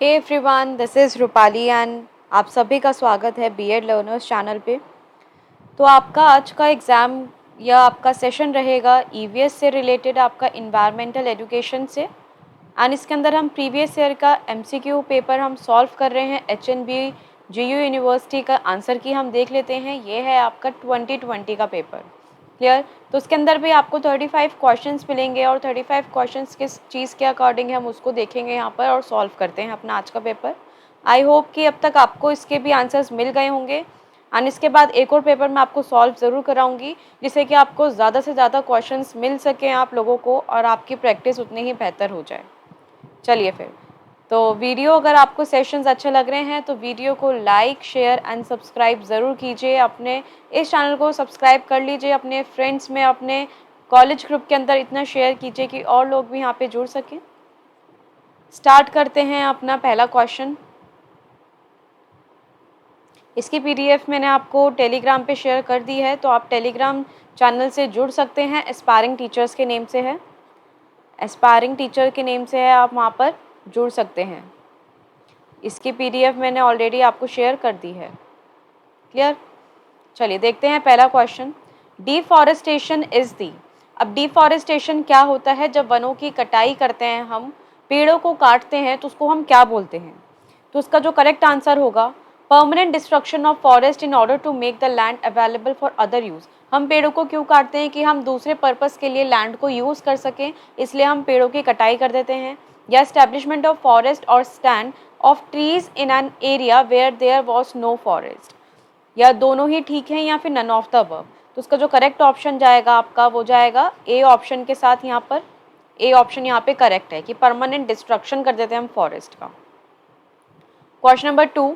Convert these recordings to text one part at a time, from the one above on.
Hey everyone, this is Rupali and आप सभी का स्वागत है बीएड लर्नर्स चैनल पे। तो आपका आज का एग्ज़ाम या आपका सेशन रहेगा ईवीएस से रिलेटेड, आपका इन्वायरमेंटल एजुकेशन से। एंड इसके अंदर हम प्रीवियस ईयर का एमसीक्यू पेपर हम सॉल्व कर रहे हैं। एचएनबी जीयू यूनिवर्सिटी का आंसर की हम देख लेते हैं। ये है आपका 2020 का पेपर। क्लियर? तो उसके अंदर भी आपको 35 क्वेश्चंस मिलेंगे और 35 क्वेश्चंस किस चीज़ के अकॉर्डिंग है हम उसको देखेंगे यहाँ पर और सॉल्व करते हैं अपना आज का पेपर। आई होप कि अब तक आपको इसके भी आंसर्स मिल गए होंगे। एंड इसके बाद एक और पेपर मैं आपको सॉल्व ज़रूर कराऊंगी, जिससे कि आपको ज़्यादा से ज़्यादा क्वेश्चंस मिल सकें आप लोगों को और आपकी प्रैक्टिस उतनी ही बेहतर हो जाए। चलिए फिर, तो वीडियो अगर आपको सेशंस अच्छे लग रहे हैं तो वीडियो को लाइक, शेयर एंड सब्सक्राइब ज़रूर कीजिए। अपने इस चैनल को सब्सक्राइब कर लीजिए, अपने फ्रेंड्स में, अपने कॉलेज ग्रुप के अंदर इतना शेयर कीजिए कि और लोग भी यहाँ पे जुड़ सकें। स्टार्ट करते हैं अपना पहला क्वेश्चन। इसकी पीडीएफ मैंने आपको टेलीग्राम पे शेयर कर दी है, तो आप टेलीग्राम चैनल से जुड़ सकते हैं। एस्पायरिंग टीचर्स के नेम से है, एस्पायरिंग टीचर के नेम से है, आप वहाँ पर जुड़ सकते हैं। इसकी पीडीएफ मैंने ऑलरेडी आपको शेयर कर दी है। क्लियर? चलिए देखते हैं पहला क्वेश्चन। डिफॉरेस्टेशन इज दी। अब डिफॉरेस्टेशन क्या होता है? जब वनों की कटाई करते हैं, हम पेड़ों को काटते हैं, तो उसको हम क्या बोलते हैं? तो उसका जो करेक्ट आंसर होगा, permanent destruction of forest in order to make the land available for other use. हम पेड़ों को क्यों काटते हैं? कि हम दूसरे पर्पस के लिए लैंड को यूज कर सकें, इसलिए हम पेड़ों की कटाई कर देते हैं। या एस्टेब्लिशमेंट ऑफ फॉरेस्ट और stand of trees in an area where there was no forest. या दोनों ही ठीक हैं या फिर नन ऑफ द अबव। तो उसका जो करेक्ट ऑप्शन जाएगा आपका, वो जाएगा ए ऑप्शन के साथ। यहाँ पर ए ऑप्शन यहाँ पे करेक्ट है कि परमानेंट डिस्ट्रक्शन कर देते हैं हम फॉरेस्ट का। Question number 2,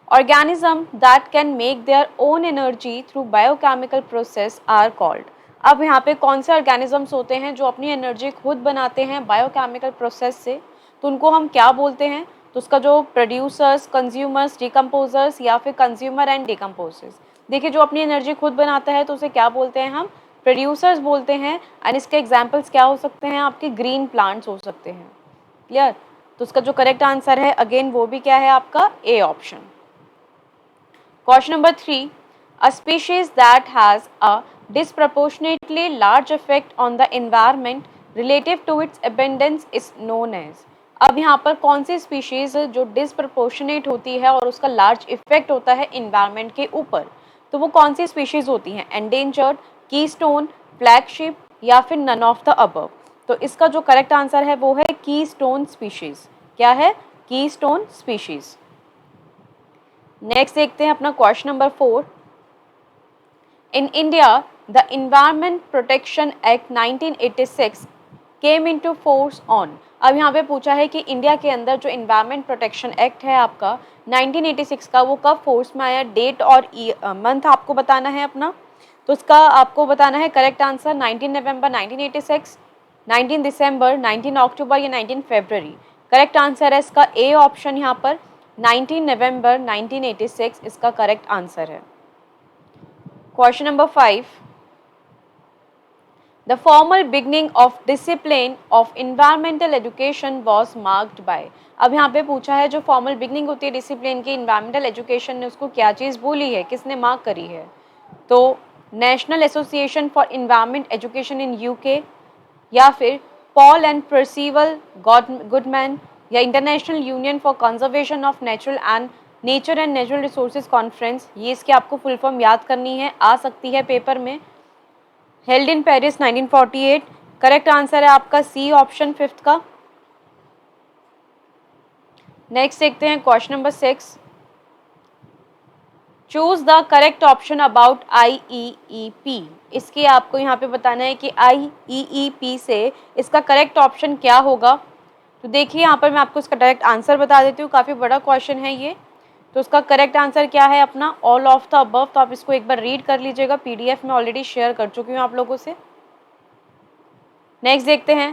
organism that can make their own energy through biochemical process are called. अब यहाँ पे कौन से ऑर्गेनिजम्स होते हैं जो अपनी एनर्जी खुद बनाते हैं बायोकेमिकल प्रोसेस से, तो उनको हम क्या बोलते हैं? तो उसका जो प्रोड्यूसर्स, कंज्यूमर्स, डिकम्पोजर्स या फिर कंज्यूमर एंड डिकम्पोजर्स। देखिए, जो अपनी एनर्जी खुद बनाता है तो उसे क्या बोलते हैं? हम प्रोड्यूसर्स बोलते हैं। एंड इसके एग्जाम्पल्स क्या हो सकते हैं? आपके ग्रीन प्लांट्स हो सकते हैं। क्लियर? तो उसका जो करेक्ट आंसर है अगेन वो भी क्या है आपका? ए option. Question number 3, a species that has a disproportionately large effect on the environment relative to its abundance is known as। अब यहाँ पर कौन सी स्पीशीज जो डिसप्रपोर्शनेट होती है और उसका लार्ज इफेक्ट होता है इन्वायरमेंट के ऊपर, तो वो कौन सी स्पीशीज होती हैं? एंडेंजर्ड, कीस्टोन, फ्लैगशिप या फिर नन ऑफ द अबव। तो इसका जो करेक्ट आंसर है वो है कीस्टोन स्पीशीज। क्या है? Keystone species. नेक्स्ट देखते हैं अपना question number 4। In India the environment protection act 1986 came into force on. अब यहाँ पे पूछा है कि इंडिया के अंदर जो इन्वायरमेंट प्रोटेक्शन एक्ट है आपका 1986 का, वो कब फोर्स में आया? डेट और मंथ आपको बताना है अपना। तो इसका आपको बताना है करेक्ट आंसर 19 नवंबर 1986, 19 दिसंबर, 19 अक्टूबर या 19 फरवरी। करेक्ट आंसर है इसका ए ऑप्शन यहाँ पर 19 नवंबर 1986 इसका करेक्ट आंसर है। Question number 5, the formal beginning of discipline of environmental education was marked by. अब यहाँ पे पूछा है जो फॉर्मल बिगनिंग होती है डिसिप्लिन की इन्वायरमेंटल एजुकेशन ने, उसको क्या चीज़ बोली है, किसने मार्क करी है? तो national association for environment education in UK, या फिर पॉल एंड परसिवल गुडमैन, या international union for conservation of nature and natural resources conference. ये इसकी आपको फुल फॉर्म याद करनी है, आ सकती है पेपर में। Held in Paris 1948। Correct answer है आपका सी ऑप्शन 5 का। नेक्स्ट देखते हैं question number 6, choose the correct option about IEEP। इसकी आपको यहाँ पे बताना है कि IEEP से इसका करेक्ट ऑप्शन क्या होगा। तो देखिए यहाँ पर मैं आपको इसका डायरेक्ट आंसर बता देती हूँ, काफ़ी बड़ा क्वेश्चन है ये। तो उसका करेक्ट आंसर क्या है अपना? All of the above. तो आप इसको एक बार रीड कर लीजिएगा, PDF में ऑलरेडी शेयर कर चुकी हूँ आप लोगों से। नेक्स्ट देखते हैं,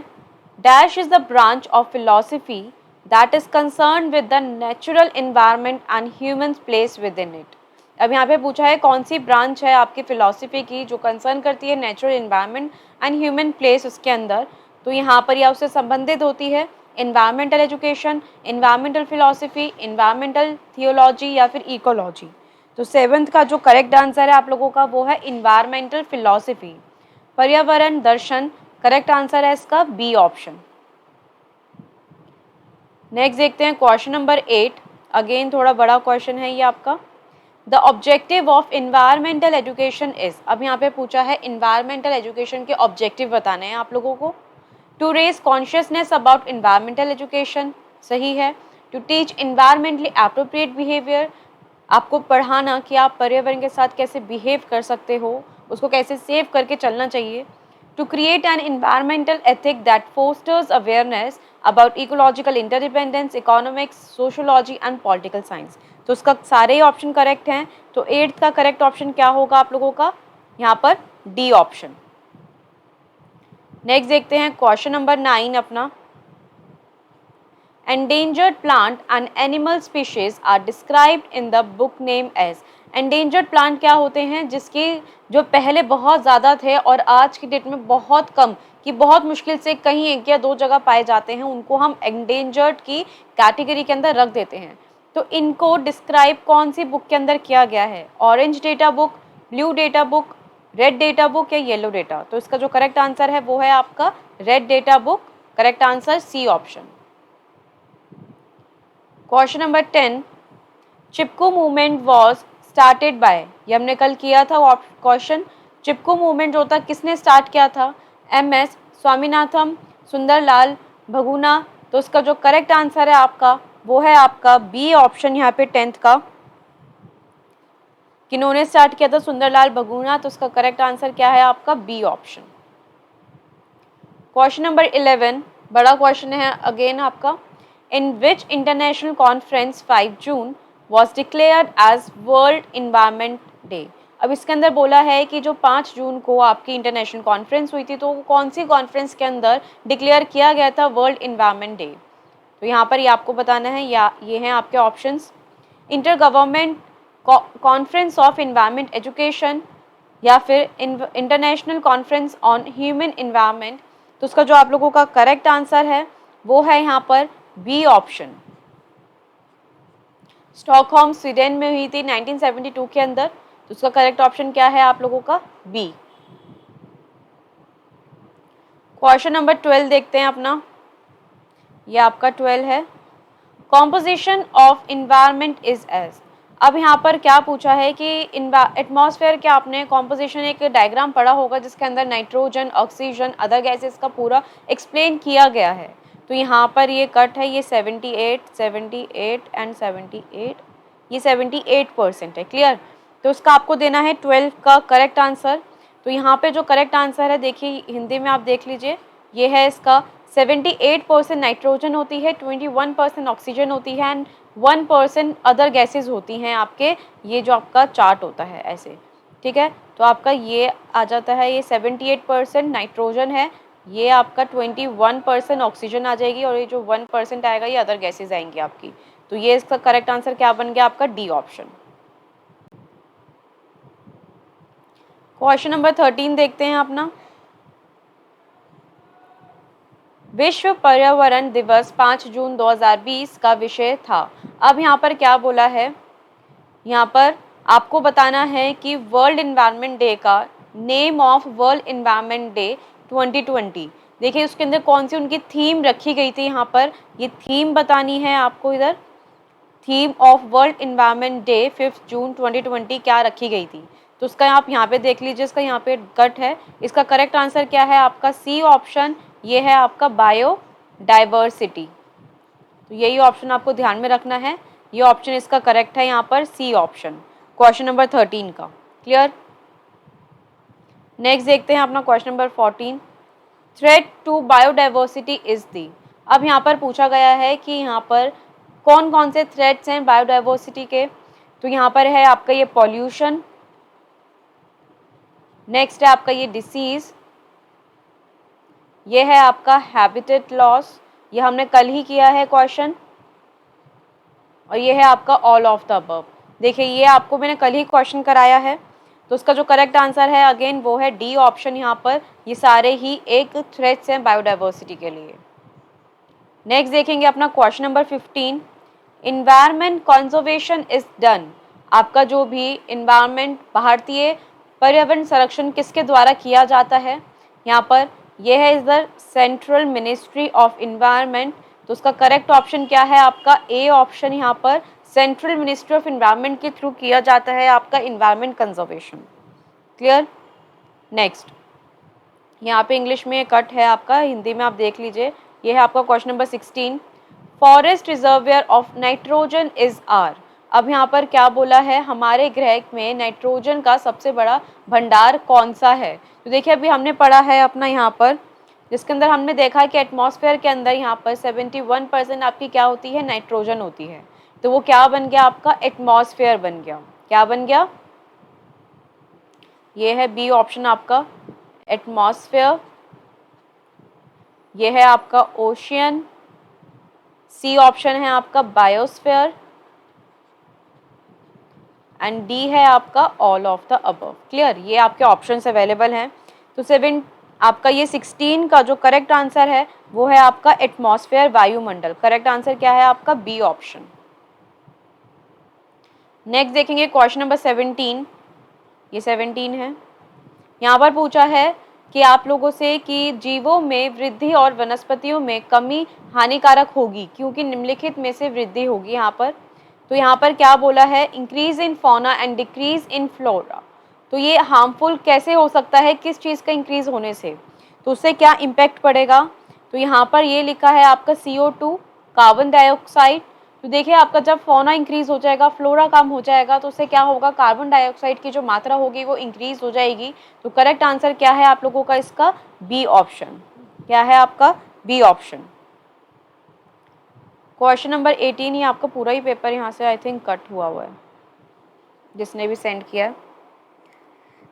dash is the branch of philosophy that is concern with the natural environment and human place with in it. अब यहाँ पे पूछा है कौन सी ब्रांच है आपकी फिलॉसफी की जो कंसर्न करती है natural environment and human place उसके अंदर। तो यहाँ पर या उससे संबंधित होती है environmental education, environmental philosophy, environmental theology या फिर इकोलॉजी। तो 7th का जो करेक्ट आंसर है आप लोगों का वो है इन्वायरमेंटल फिलॉसफी, पर्यावरण दर्शन। करेक्ट आंसर है इसका बी ऑप्शन। नेक्स्ट देखते हैं क्वेश्चन नंबर 8। अगेन थोड़ा बड़ा क्वेश्चन है ये आपका। The objective of environmental education is, अब यहाँ पे पूछा है इन्वायरमेंटल एजुकेशन के ऑब्जेक्टिव बताने हैं आप लोगों को। To raise consciousness about environmental education, सही है। To teach environmentally appropriate behaviour, आपको पढ़ाना कि आप पर्यावरण के साथ कैसे बिहेव कर सकते हो, उसको कैसे सेव करके चलना चाहिए। To create an environmental ethic that fosters awareness about ecological interdependence, economics, sociology and political science. तो उसका सारे ही ऑप्शन करेक्ट हैं। तो 8th का करेक्ट ऑप्शन क्या होगा आप लोगों का, यहाँ पर डी ऑप्शन। नेक्स्ट देखते हैं क्वेश्चन नंबर 9 अपना। Endangered plant and animal species are described in the book name as। Endangered plant क्या होते हैं, जिसकी जो पहले बहुत ज़्यादा थे और आज की डेट में बहुत कम, कि बहुत मुश्किल से कहीं 1 या 2 जगह पाए जाते हैं, उनको हम endangered की कैटेगरी के अंदर रख देते हैं। तो इनको डिस्क्राइब कौन सी बुक के अंदर किया गया है, orange data book, blue data book, red data book या येलो डेटा। तो इसका जो करेक्ट आंसर है वो है आपका red data book. Correct answer C option. Question number 10। Chipko movement was started by, ये हमने कल किया था क्वेश्चन। चिपको मूवमेंट जो था किसने स्टार्ट किया था, MS स्वामीनाथन, सुंदरलाल भगुना। तो इसका जो करेक्ट आंसर है आपका वो है आपका बी ऑप्शन। यहाँ पे 10th का किन्होंने स्टार्ट किया था, सुंदरलाल भगुना। तो इसका करेक्ट आंसर क्या है आपका बी ऑप्शन। क्वेश्चन नंबर 11 बड़ा क्वेश्चन है अगेन आपका। In which international conference 5 June was declared as World Environment Day। अब इसके अंदर बोला है कि जो 5 जून को आपकी इंटरनेशनल कॉन्फ्रेंस हुई थी, तो वो कौन सी कॉन्फ्रेंस के अंदर डिक्लेयर किया गया था वर्ल्ड इन्वायरमेंट डे। तो यहाँ पर ये आपको बताना है, या ये हैं आपके options. Inter government conference of environment education, या फिर international conference on human environment. तो उसका जो आप लोगों का करेक्ट आंसर है वो है यहाँ पर बी ऑप्शन। स्टॉकहोम स्वीडन में हुई थी 1972 के अंदर। तो उसका करेक्ट ऑप्शन क्या है आप लोगों का बी। क्वेश्चन नंबर 12 देखते हैं अपना, ये आपका 12 है। Composition of environment is as. अब यहाँ पर क्या पूछा है कि एटमॉस्फेयर के आपने कॉम्पोजिशन एक डायग्राम पढ़ा होगा जिसके अंदर नाइट्रोजन, ऑक्सीजन, अदर गैसेस का पूरा एक्सप्लेन किया गया है। तो यहाँ पर ये कट है, ये 78, 78 एंड 78, ये 78% है। क्लियर। तो उसका आपको देना है 12 का करेक्ट आंसर। तो यहाँ पे जो करेक्ट आंसर है देखिए हिंदी में आप देख लीजिए, ये है इसका 78% नाइट्रोजन होती है, 21% ऑक्सीजन होती है एंड 1% अदर गैसेज होती हैं आपके। ये जो आपका चार्ट होता है ऐसे, ठीक है। तो आपका ये आ जाता है, ये 78% नाइट्रोजन है, ये आपका 21% ऑक्सीजन आ जाएगी और ये जो 1% आएगा ये अदर गैसेज आएंगी आपकी। तो ये इसका करेक्ट आंसर क्या बन गया आपका डी ऑप्शन। क्वेश्चन नंबर 13 देखते हैं अपना। विश्व पर्यावरण दिवस 5 जून 2020 का विषय था। अब यहाँ पर क्या बोला है, यहाँ पर आपको बताना है कि वर्ल्ड इन्वायरमेंट डे का name of world environment day 2020। देखिए उसके अंदर कौन सी उनकी थीम रखी गई थी, यहाँ पर ये थीम बतानी है आपको। इधर theme of world environment day 5 जून 2020 क्या रखी गई थी। तो उसका आप यहाँ पे देख लीजिए, इसका यहाँ पे कट है। इसका करेक्ट आंसर क्या है आपका सी ऑप्शन। ये है आपका बायो डाइवर्सिटी। तो यही ऑप्शन आपको ध्यान में रखना है, ये ऑप्शन इसका करेक्ट है यहाँ पर सी ऑप्शन, क्वेश्चन नंबर 13 का। क्लियर। नेक्स्ट देखते हैं अपना question number 14। Threat to biodiversity is दी। अब यहाँ पर पूछा गया है कि यहाँ पर कौन कौन से थ्रेट्स हैं बायोडाइवर्सिटी के। तो यहाँ पर है आपका ये पॉल्यूशन, नेक्स्ट है आपका ये डिसीज, ये है आपका हैबिटेट लॉस, ये हमने कल ही किया है क्वेश्चन, और ये है आपका ऑल ऑफ द अबव। देखिए ये आपको मैंने कल ही क्वेश्चन कराया है। तो उसका जो करेक्ट आंसर है अगेन वो है डी ऑप्शन। यहाँ पर ये सारे ही एक थ्रेट्स हैं बायोडाइवर्सिटी के लिए। नेक्स्ट देखेंगे अपना question number 15, environment conservation is done. आपका जो भी इन्वायरमेंट, भारतीय पर्यावरण संरक्षण किसके द्वारा किया जाता है, यहाँ पर यह है इधर सेंट्रल मिनिस्ट्री ऑफ इन्वायरमेंट। तो उसका करेक्ट ऑप्शन क्या है आपका ए ऑप्शन, यहाँ पर सेंट्रल मिनिस्ट्री ऑफ इन्वायरमेंट के थ्रू किया जाता है आपका इन्वायरमेंट कंजर्वेशन। क्लियर। नेक्स्ट यहाँ पे इंग्लिश में कट है आपका, हिंदी में आप देख लीजिए। ये है आपका question number 16, forest reservoir of nitrogen is are. अब यहाँ पर क्या बोला है, हमारे ग्रह में नाइट्रोजन का सबसे बड़ा भंडार कौन सा है। तो देखिए अभी हमने पढ़ा है अपना यहाँ पर, जिसके अंदर हमने देखा कि एटमॉस्फेयर के अंदर यहाँ पर 71% आपकी क्या होती है, नाइट्रोजन होती है। तो वो क्या बन गया आपका, एटमॉस्फेयर बन गया। क्या बन गया, ये है बी ऑप्शन आपका एटमॉस्फेयर। ये है आपका ओशियन, सी ऑप्शन है आपका बायोस्फेयर, एंड डी है आपका all of the above. Clear, ये आपके ऑप्शंस अवेलेबल हैं। तो 7 आपका ये 16 का जो करेक्ट आंसर है वो है आपका एटमॉस्फेयर, वायुमंडल। करेक्ट आंसर क्या है आपका, बी ऑप्शन। नेक्स्ट देखेंगे क्वेश्चन नंबर 17, ये 17 है। यहाँ पर पूछा है कि आप लोगों से कि जीवों में वृद्धि और वनस्पतियों में कमी हानिकारक होगी क्योंकि निम्नलिखित में से वृद्धि होगी यहाँ पर। तो यहाँ पर क्या बोला है, increase in fauna and decrease in flora. तो ये हार्मफुल कैसे हो सकता है, किस चीज़ का इंक्रीज होने से, तो उससे क्या इम्पैक्ट पड़ेगा। तो यहाँ पर ये लिखा है आपका CO2, कार्बन डाइऑक्साइड। तो देखिए आपका जब फौना इंक्रीज हो जाएगा, फ्लोरा कम हो जाएगा, तो उससे क्या होगा, कार्बन डाइऑक्साइड की जो मात्रा होगी वो इंक्रीज हो जाएगी। तो करेक्ट आंसर क्या है आप लोगों का इसका, बी ऑप्शन। क्या है आपका, बी ऑप्शन। क्वेश्चन नंबर 18, ही आपका पूरा ही पेपर यहाँ से आई थिंक कट हुआ है, जिसने भी सेंड किया है।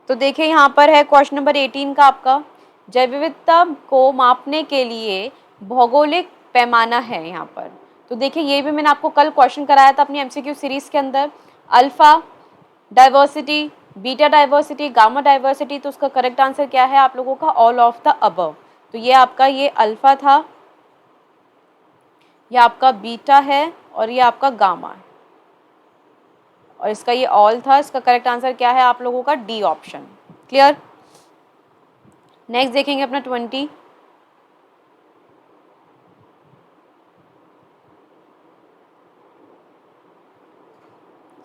तो देखिए यहाँ पर है क्वेश्चन नंबर 18 का आपका, जैव विविधता को मापने के लिए भौगोलिक पैमाना है यहाँ पर। तो देखिए ये भी मैंने आपको कल क्वेश्चन कराया था अपनी MCQ सीरीज के अंदर, alpha diversity, beta diversity, gamma diversity. तो उसका करेक्ट आंसर क्या है आप लोगों का, ऑल ऑफ द अबव। तो ये आपका ये अल्फा था, ये आपका बीटा है और ये आपका गामा है, और इसका ये ऑल था। इसका करेक्ट आंसर क्या है आप लोगों का, डी ऑप्शन। क्लियर। नेक्स्ट देखेंगे अपना 20,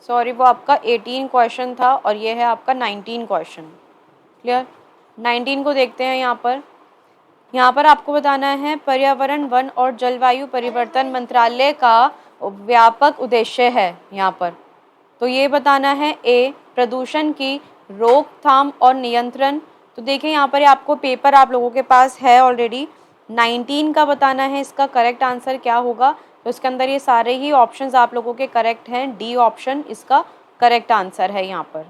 सॉरी वो आपका 18 क्वेश्चन था और ये है आपका 19 क्वेश्चन। क्लियर। 19 को देखते हैं यहाँ पर। यहाँ पर आपको बताना है पर्यावरण, वन और जलवायु परिवर्तन मंत्रालय का व्यापक उद्देश्य है यहाँ पर। तो ये बताना है ए, प्रदूषण की रोकथाम और नियंत्रण। तो देखिए यहाँ पर आपको पेपर आप लोगों के पास है ऑलरेडी, 19 का बताना है इसका करेक्ट आंसर क्या होगा। तो इसके अंदर ये सारे ही ऑप्शंस आप लोगों के करेक्ट हैं, डी ऑप्शन इसका करेक्ट आंसर है यहाँ पर।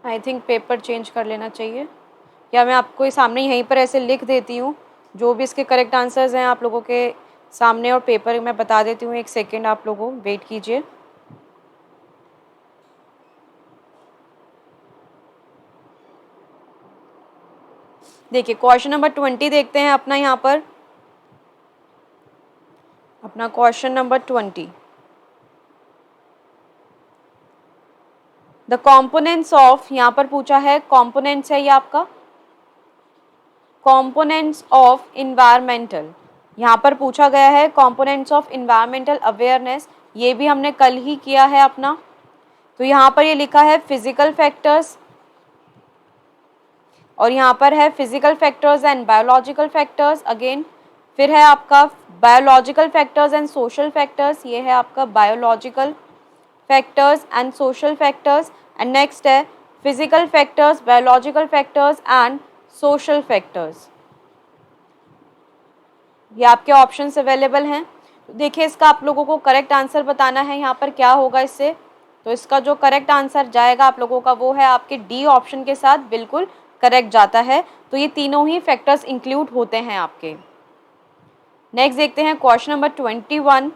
आई थिंक पेपर चेंज कर लेना चाहिए, या मैं आपको सामने यहीं पर ऐसे लिख देती हूँ जो भी इसके करेक्ट आंसर्स हैं आप लोगों के सामने, और पेपर मैं बता देती हूँ। एक सेकेंड आप लोगों वेट कीजिए। देखिए क्वेश्चन नंबर 20 देखते हैं अपना यहाँ पर, अपना question number 20, the components of, यहाँ पर पूछा है कॉम्पोनेंट्स है ये आपका, कॉम्पोनेंट्स ऑफ इन्वायरमेंटल, यहाँ पर पूछा गया है कॉम्पोनेंट्स ऑफ इन्वायरमेंटल अवेयरनेस। ये भी हमने कल ही किया है अपना। तो यहाँ पर ये लिखा है फिजिकल फैक्टर्स, और यहाँ पर है physical factors and biological factors again. फिर है आपका biological factors and social factors, ये है आपका biological factors and social factors. And next है physical factors, biological factors and social factors. ये आपके ऑप्शंस अवेलेबल हैं। तो देखिए इसका आप लोगों को करेक्ट आंसर बताना है यहाँ पर क्या होगा इससे। तो इसका जो करेक्ट आंसर जाएगा आप लोगों का वो है आपके डी ऑप्शन के साथ बिल्कुल करेक्ट जाता है। तो ये तीनों ही फैक्टर्स इंक्लूड होते हैं आपके। नेक्स्ट देखते हैं question number 21।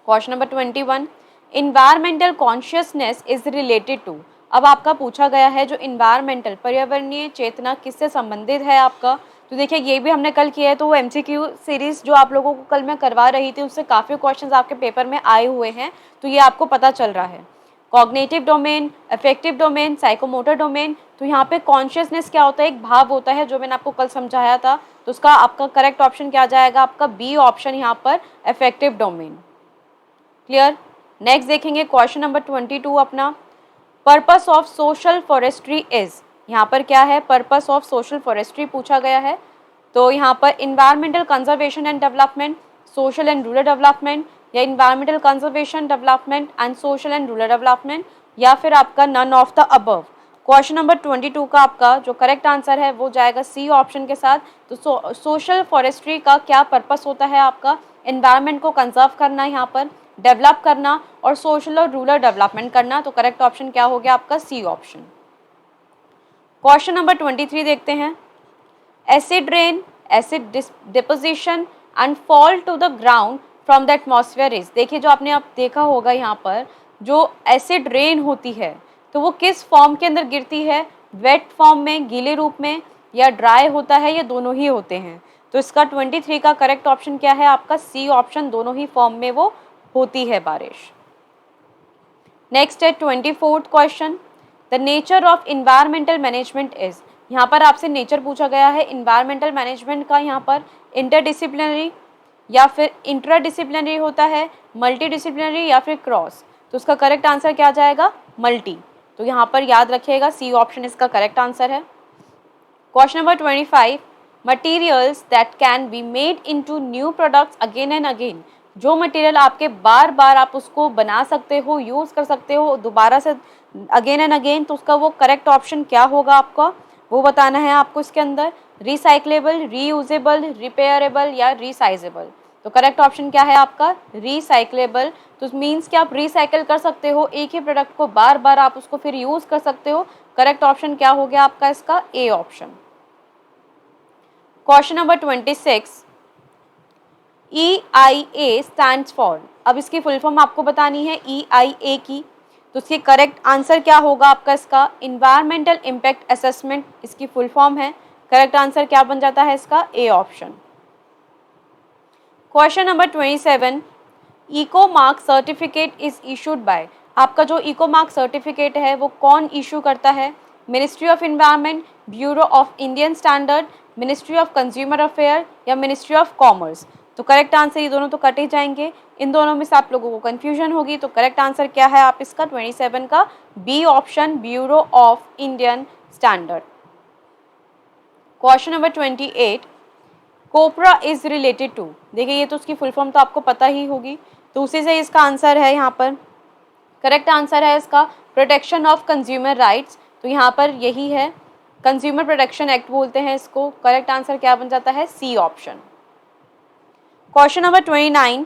Question number 21, environmental consciousness is related to. अब आपका पूछा गया है जो इन्वायरमेंटल पर्यावरणीय चेतना किससे संबंधित है आपका, तो देखिए ये भी हमने कल किया है, तो वो एमसीक्यू सीरीज जो आप लोगों को कल मैं करवा रही थी उससे काफ़ी क्वेश्चंस आपके पेपर में आए हुए हैं, तो ये आपको पता चल रहा है। Cognitive domain, affective domain, psychomotor domain, तो यहाँ पे कॉन्शियसनेस क्या होता है, एक भाव होता है जो मैंने आपको कल समझाया था, तो उसका आपका करेक्ट ऑप्शन क्या जाएगा, आपका बी ऑप्शन यहाँ पर अफेक्टिव डोमेन। क्लियर। नेक्स्ट देखेंगे क्वेश्चन नंबर 22 अपना, purpose of social forestry is, यहाँ पर क्या है, पर्पस ऑफ सोशल फॉरेस्ट्री पूछा गया है, तो यहाँ पर environmental conservation and development, social and rural development, या environmental conservation development and social and rural development, या फिर आपका none of the above. Question number 22 का आपका जो करेक्ट आंसर है वो जाएगा सी ऑप्शन के साथ। तो सोशल फॉरेस्ट्री का क्या पर्पस होता है, आपका इन्वायरमेंट को कंजर्व करना, यहाँ पर डेवलप करना और सोशल और रूरल डेवलपमेंट करना, तो करेक्ट ऑप्शन क्या हो गया आपका सी ऑप्शन। क्वेश्चन नंबर 23 देखते हैं, acid rain, acid deposition and fall to the ground from the atmosphere is, देखिए जो आपने आप देखा होगा यहाँ पर जो एसिड रेन होती है तो वो किस फॉर्म के अंदर गिरती है, वेट फॉर्म में, गीले रूप में, या ड्राई होता है, या दोनों ही होते हैं, तो इसका 23 का करेक्ट ऑप्शन क्या है आपका सी ऑप्शन, दोनों ही फॉर्म में वो होती है बारिश। नेक्स्ट है 24th question, the nature of environmental management is, यहाँ पर आपसे नेचर पूछा गया है इन्वायरमेंटल मैनेजमेंट का, यहाँ पर इंटरडिसिप्लिनरी या फिर इंट्राडिसिप्लिनरी होता है, मल्टीडिसिप्लिनरी या फिर क्रॉस, तो उसका करेक्ट आंसर क्या जाएगा, मल्टी, तो यहाँ पर याद रखिएगा सी ऑप्शन इसका करेक्ट आंसर है। Question number 25, materials that can be made into new products again and again, जो मटेरियल आपके बार बार आप उसको बना सकते हो, यूज़ कर सकते हो दोबारा से अगेन एंड अगेन, तो उसका वो करेक्ट ऑप्शन क्या होगा आपका, वो बताना है आपको इसके अंदर, रिसाइक्लेबल, रीयूजेबल, रिपेयरेबल या रिसाइजेबल, तो करेक्ट ऑप्शन क्या है आपका रिसाइक्लेबल, तो मीन्स कि आप रिसाइकिल कर सकते हो, एक ही प्रोडक्ट को बार बार आप उसको फिर यूज़ कर सकते हो, करेक्ट ऑप्शन क्या हो गया आपका इसका A option. Question number 26, EIA stands for, अब इसकी फुल फॉर्म आपको बतानी है EIA की, तो इसकी करेक्ट आंसर क्या होगा आपका इसका इन्वायरमेंटल इम्पैक्ट असेसमेंट, इसकी फुल फॉर्म है, करेक्ट आंसर क्या बन जाता है इसका A option. Question number 27, eco mark certificate is issued by, आपका जो इको मार्क सर्टिफिकेट है वो कौन इशू करता है, ministry of environment, bureau of Indian standard, ministry of consumer affair या मिनिस्ट्री ऑफ कॉमर्स, तो करेक्ट आंसर ये दोनों तो कट ही जाएंगे, इन दोनों में से आप लोगों को कन्फ्यूजन होगी, तो करेक्ट आंसर क्या है आप इसका 27 का B option, Bureau of Indian Standard. Question number 28, COPRA is related to, देखिए ये तो उसकी फुल फॉर्म तो आपको पता ही होगी, तो उसी से इसका आंसर है, यहाँ पर करेक्ट आंसर है इसका प्रोटेक्शन ऑफ कंज्यूमर राइट्स, तो यहाँ पर यही है, कंज्यूमर प्रोटेक्शन एक्ट बोलते हैं इसको, करेक्ट आंसर क्या बन जाता है C option. Question number 29,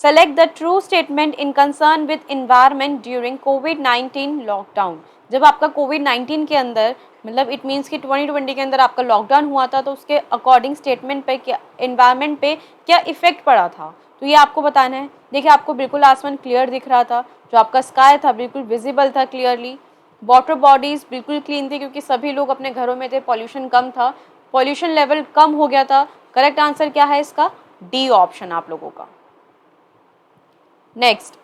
select the true statement in concern with environment during कोविड-19 लॉकडाउन, जब आपका कोविड-19 के अंदर मतलब इट मीन्स कि 2020 के अंदर आपका लॉकडाउन हुआ था, तो उसके अकॉर्डिंग स्टेटमेंट पे क्या, इन्वायरमेंट पे क्या इफेक्ट पड़ा था, तो ये आपको बताना है। देखिए आपको बिल्कुल आसमान क्लियर दिख रहा था, जो आपका स्काई था बिल्कुल विजिबल था क्लियरली, वाटर बॉडीज़ बिल्कुल क्लीन थी क्योंकि सभी लोग अपने घरों में थे, पॉल्यूशन कम था, पॉल्यूशन लेवल कम हो गया था, करेक्ट आंसर क्या है इसका डी ऑप्शन आप लोगों का। नेक्स्ट,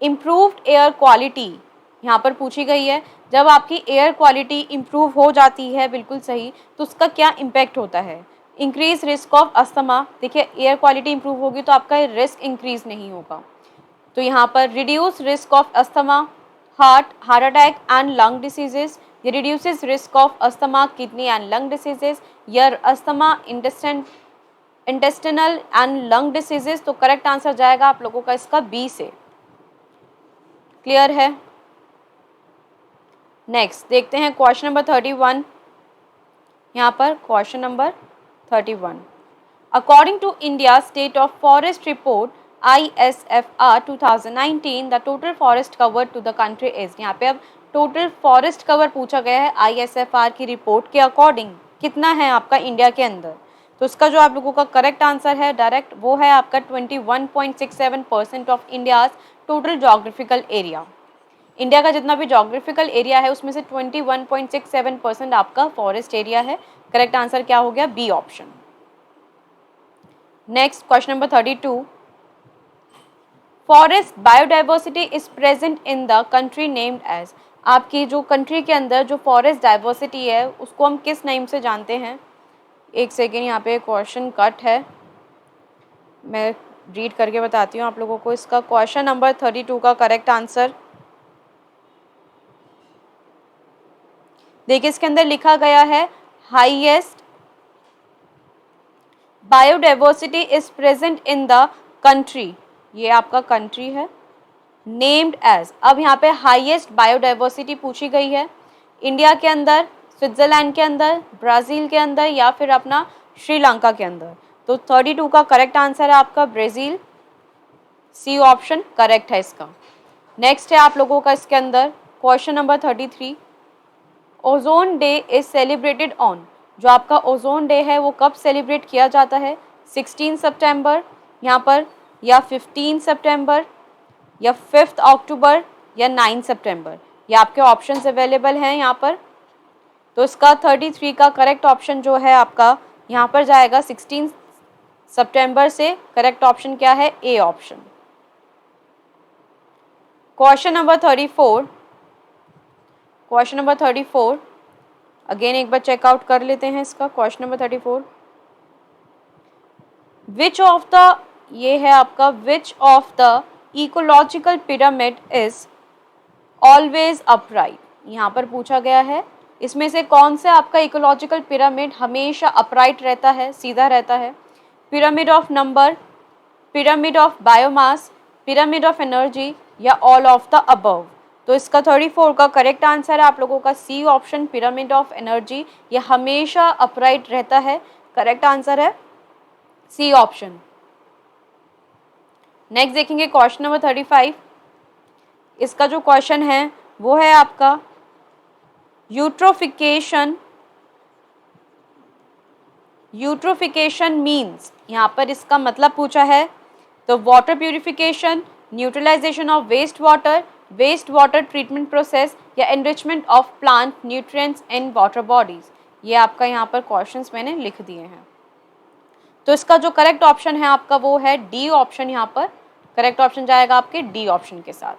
इम्प्रूव्ड एयर क्वालिटी यहाँ पर पूछी गई है, जब आपकी एयर क्वालिटी इम्प्रूव हो जाती है बिल्कुल सही, तो उसका क्या इम्पैक्ट होता है, इंक्रीज रिस्क ऑफ अस्थमा, देखिए एयर क्वालिटी इंप्रूव होगी तो आपका रिस्क इंक्रीज नहीं होगा, तो यहाँ पर reduce risk of asthma, heart attack and lung diseases, ये reduces risk of asthma, kidney and lung diseases, या asthma, intestinal and lung diseases, तो करेक्ट आंसर जाएगा आप लोगों का इसका बी से। क्लियर है। नेक्स्ट देखते हैं क्वेश्चन नंबर 31, यहाँ पर question number 31, according to India State of Forest Report ISFR 2019 the total forest cover to the country is, यहाँ पे अब टोटल फॉरेस्ट कवर पूछा गया है ISFR की रिपोर्ट के अकॉर्डिंग कितना है आपका इंडिया के अंदर, तो इसका जो आप लोगों का करेक्ट आंसर है डायरेक्ट वो है आपका 21.67% of India's total geographical area. India का जितना भी जोग्राफिकल एरिया है उसमें से 21.67% आपका फॉरेस्ट एरिया है। करेक्ट आंसर क्या हो गया? B option. Next question number 32, forest biodiversity is present in the country named as. आपकी जो कंट्री के अंदर जो फॉरेस्ट डाइवर्सिटी है उसको हम किस नेम से जानते हैं? एक सेकेंड, यहाँ पे क्वेश्चन कट है, मैं रीड करके बताती हूँ आप लोगों को इसका। क्वेश्चन नंबर 32 का करेक्ट आंसर देखिए, इसके अंदर लिखा गया है highest biodiversity is present in the country, ये आपका कंट्री है, नेम्ड एज। अब यहाँ पे हाईएस्ट बायोडाइवर्सिटी पूछी गई है इंडिया के अंदर, स्विट्जरलैंड के अंदर, ब्राज़ील के अंदर या फिर अपना श्रीलंका के अंदर। तो 32 का करेक्ट आंसर है आपका ब्राज़ील, सी ऑप्शन करेक्ट है इसका। नेक्स्ट है आप लोगों का इसके अंदर question number 33, ozone day is celebrated on. जो आपका ओजोन डे है वो कब सेलिब्रेट किया जाता है? 16 सितंबर यहाँ पर, या 15 सितंबर, या 5 अक्टूबर, या 9 सितंबर। ये आपके ऑप्शंस अवेलेबल हैं यहाँ पर। तो इसका 33 का करेक्ट ऑप्शन जो है आपका यहाँ पर जाएगा 16 सितंबर से। करेक्ट ऑप्शन क्या है? ए option. Question number 34, question number 34 again एक बार चेकआउट कर लेते हैं इसका। Question number 34, which of the, ये है आपका, which of the ecological pyramid is always upright. यहाँ पर पूछा गया है इसमें से कौन से आपका इकोलॉजिकल पिरामिड हमेशा अपराइट रहता है, सीधा रहता है? Pyramid of number, pyramid of biomass, pyramid of energy, या ऑल ऑफ द अबव। तो इसका 34 का करेक्ट आंसर है आप लोगों का C option, pyramid of energy. ये हमेशा अपराइट रहता है। करेक्ट आंसर है सी ऑप्शन। नेक्स्ट देखेंगे क्वेश्चन नंबर 35। इसका जो क्वेश्चन है वो है आपका यूट्रोफिकेशन, यूट्रोफिकेशन मीन्स, यहाँ पर इसका मतलब पूछा है। तो water purification, neutralisation of waste water treatment process, या enrichment of plant nutrients in water bodies. ये आपका यहाँ पर क्वेश्चंस मैंने लिख दिए हैं। तो इसका जो करेक्ट ऑप्शन है आपका वो है डी ऑप्शन। यहाँ पर करेक्ट ऑप्शन जाएगा आपके डी ऑप्शन के साथ।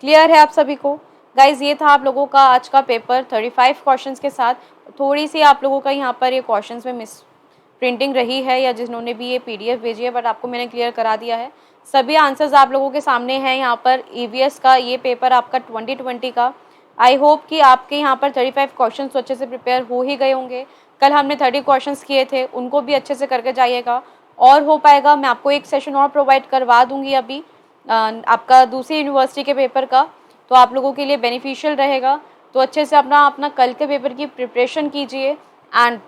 क्लियर है आप सभी को? गाइज ये था आप लोगों का आज का पेपर 35 क्वेश्चंस के साथ। थोड़ी सी आप लोगों का यहाँ पर ये क्वेश्चंस में मिस प्रिंटिंग रही है, या जिन्होंने भी ये PDF भेजी है, बट आपको मैंने क्लियर करा दिया है। सभी आंसर्स आप लोगों के सामने हैं यहाँ पर। EVS का ये पेपर आपका 2020 का। आई होप कि आपके यहाँ पर 35 क्वेश्चन तो अच्छे से प्रिपेयर हो ही गए होंगे। कल हमने 30 क्वेश्चंस किए थे, उनको भी अच्छे से करके जाइएगा। और हो पाएगा मैं आपको एक सेशन और प्रोवाइड करवा दूँगी अभी आपका दूसरी यूनिवर्सिटी के पेपर का, तो आप लोगों के लिए बेनिफिशियल रहेगा। तो अच्छे से अपना कल के पेपर की प्रिपरेशन कीजिए। एंड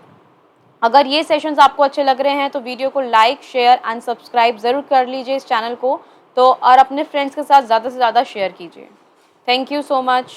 अगर ये सेशंस आपको अच्छे लग रहे हैं तो वीडियो को लाइक, शेयर एंड सब्सक्राइब ज़रूर कर लीजिए इस चैनल को। तो और अपने फ्रेंड्स के साथ ज़्यादा से ज़्यादा शेयर कीजिए। Thank you so much.